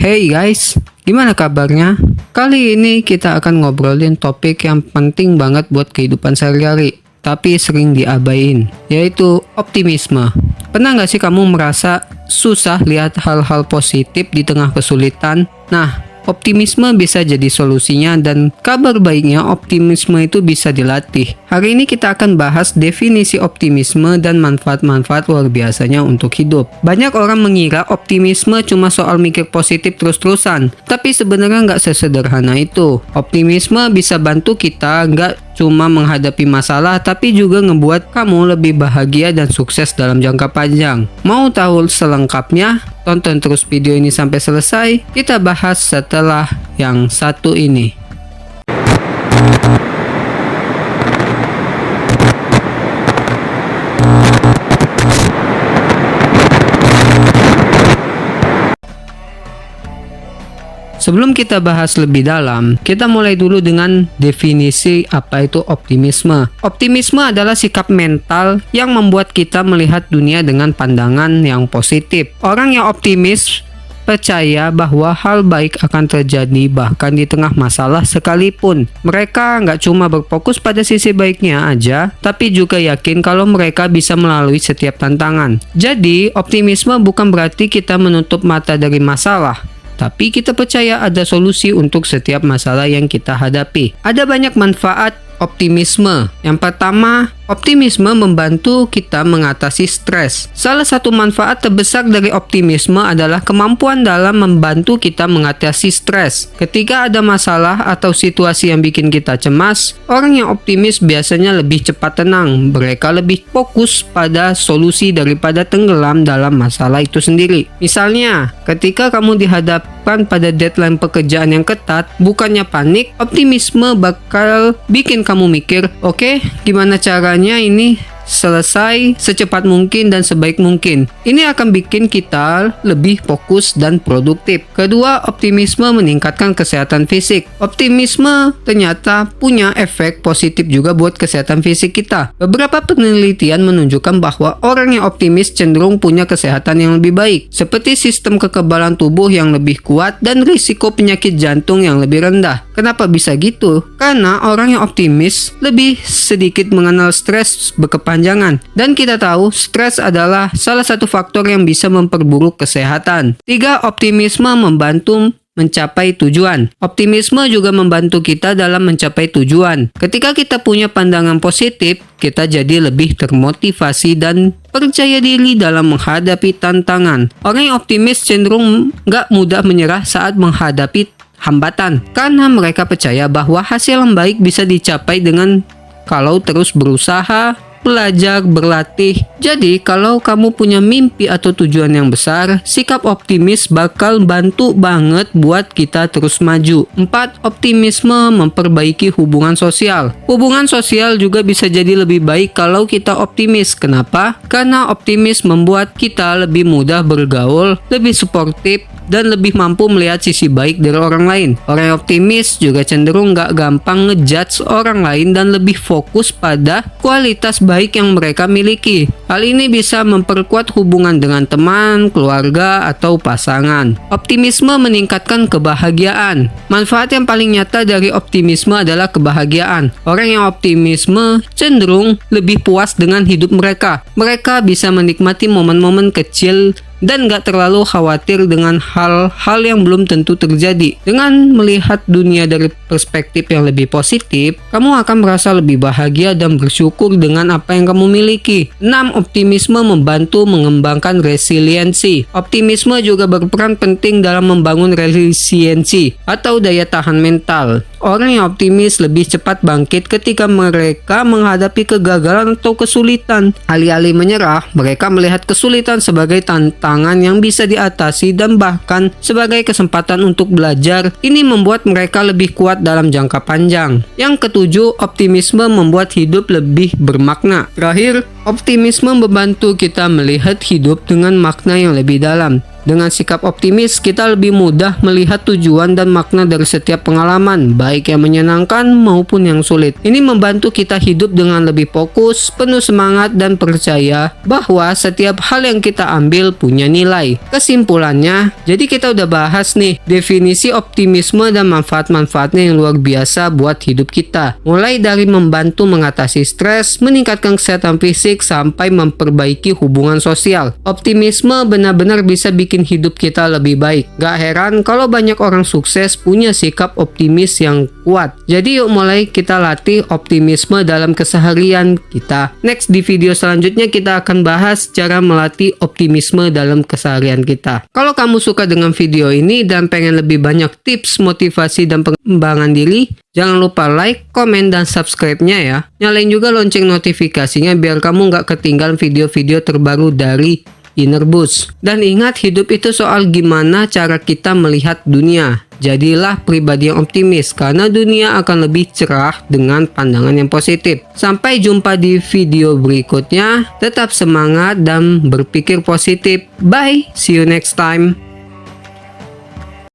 Hey guys, gimana kabarnya? Kali ini kita akan ngobrolin topik yang penting banget buat kehidupan sehari-hari, tapi sering diabain, yaitu optimisme. Pernah nggak sih kamu merasa susah lihat hal-hal positif di tengah kesulitan? Nah, optimisme bisa jadi solusinya, dan kabar baiknya optimisme itu bisa dilatih. Hari ini kita akan bahas definisi optimisme dan manfaat-manfaat luar biasanya untuk hidup. Banyak orang mengira optimisme cuma soal mikir positif terus-terusan, tapi sebenarnya nggak sesederhana itu. Optimisme bisa bantu kita nggak cuma menghadapi masalah, tapi juga ngebuat kamu lebih bahagia dan sukses dalam jangka panjang. Mau tahu selengkapnya? Tonton terus video ini sampai selesai. Kita bahas setelah yang satu ini. Sebelum kita bahas lebih dalam, kita mulai dulu dengan definisi apa itu optimisme. Optimisme adalah sikap mental yang membuat kita melihat dunia dengan pandangan yang positif. Orang yang optimis percaya bahwa hal baik akan terjadi bahkan di tengah masalah sekalipun. Mereka nggak cuma berfokus pada sisi baiknya aja, tapi juga yakin kalau mereka bisa melalui setiap tantangan. Jadi, optimisme bukan berarti kita menutup mata dari masalah, tapi kita percaya ada solusi untuk setiap masalah yang kita hadapi. Ada banyak manfaat optimisme. Yang pertama, optimisme membantu kita mengatasi stres. Salah satu manfaat terbesar dari optimisme adalah kemampuan dalam membantu kita mengatasi stres. Ketika ada masalah atau situasi yang bikin kita cemas, orang yang optimis biasanya lebih cepat tenang. Mereka lebih fokus pada solusi daripada tenggelam dalam masalah itu sendiri. Misalnya, ketika kamu dihadapkan pada deadline pekerjaan yang ketat, bukannya panik, optimisme bakal bikin kamu mikir, oke, gimana caranya ini selesai secepat mungkin dan sebaik mungkin. Ini akan bikin kita lebih fokus dan produktif. Kedua, optimisme meningkatkan kesehatan fisik. Optimisme ternyata punya efek positif juga buat kesehatan fisik kita. Beberapa penelitian menunjukkan bahwa orang yang optimis cenderung punya kesehatan yang lebih baik, seperti sistem kekebalan tubuh yang lebih kuat dan risiko penyakit jantung yang lebih rendah. Kenapa bisa gitu? Karena orang yang optimis lebih sedikit mengenal stres berkepanjangan. Dan kita tahu, stres adalah salah satu faktor yang bisa memperburuk kesehatan. 3. Optimisme membantu mencapai tujuan. Optimisme juga membantu kita dalam mencapai tujuan. Ketika kita punya pandangan positif, kita jadi lebih termotivasi dan percaya diri dalam menghadapi tantangan. Orang yang optimis cenderung nggak mudah menyerah saat menghadapi hambatan, karena mereka percaya bahwa hasil yang baik bisa dicapai dengan kalau terus berusaha, belajar, berlatih. Jadi, kalau kamu punya mimpi atau tujuan yang besar, sikap optimis bakal bantu banget buat kita terus maju. 4. Optimisme memperbaiki hubungan sosial. Hubungan sosial juga bisa jadi lebih baik kalau kita optimis. Kenapa? Karena optimis membuat kita lebih mudah bergaul, lebih suportif, dan lebih mampu melihat sisi baik dari orang lain. Orang yang optimis juga cenderung nggak gampang ngejudge orang lain dan lebih fokus pada kualitas baik yang mereka miliki. Hal ini bisa memperkuat hubungan dengan teman, keluarga, atau pasangan. Optimisme meningkatkan kebahagiaan. Manfaat yang paling nyata dari optimisme adalah kebahagiaan. Orang yang optimisme cenderung lebih puas dengan hidup mereka. Mereka bisa menikmati momen-momen kecil dan gak terlalu khawatir dengan hal-hal yang belum tentu terjadi. Dengan melihat dunia dari perspektif yang lebih positif, kamu akan merasa lebih bahagia dan bersyukur dengan apa yang kamu miliki. 6. Optimisme membantu mengembangkan resiliensi. Optimisme juga berperan penting dalam membangun resiliensi atau daya tahan mental. Orang yang optimis lebih cepat bangkit ketika mereka menghadapi kegagalan atau kesulitan. Alih-alih menyerah, mereka melihat kesulitan sebagai tantangan yang bisa diatasi dan bahkan sebagai kesempatan untuk belajar. Ini membuat mereka lebih kuat dalam jangka panjang. Yang ketujuh, optimisme membuat hidup lebih bermakna. Terakhir, optimisme membantu kita melihat hidup dengan makna yang lebih dalam. Dengan sikap optimis, kita lebih mudah melihat tujuan dan makna dari setiap pengalaman, baik yang menyenangkan maupun yang sulit. Ini membantu kita hidup dengan lebih fokus, penuh semangat, dan percaya bahwa setiap hal yang kita ambil punya nilai. Kesimpulannya, jadi kita udah bahas nih definisi optimisme dan manfaat-manfaatnya yang luar biasa buat hidup kita. Mulai dari membantu mengatasi stres, meningkatkan kesehatan fisik, sampai memperbaiki hubungan sosial. Optimisme benar-benar bisa bikin hidup kita lebih baik. Gak heran kalau banyak orang sukses punya sikap optimis yang kuat. Jadi yuk mulai kita latih optimisme dalam keseharian kita. Next, di video selanjutnya kita akan bahas cara melatih optimisme dalam keseharian kita. Kalau kamu suka dengan video ini dan pengen lebih banyak tips, motivasi, dan pengembangan diri, jangan lupa like, komen, dan subscribe-nya ya. Nyalain juga lonceng notifikasinya biar kamu gak ketinggalan video-video terbaru dari Inner Boost. Dan ingat, hidup itu soal gimana cara kita melihat dunia. Jadilah pribadi yang optimis karena dunia akan lebih cerah dengan pandangan yang positif. Sampai jumpa di video berikutnya. Tetap semangat dan berpikir positif. Bye, see you next time.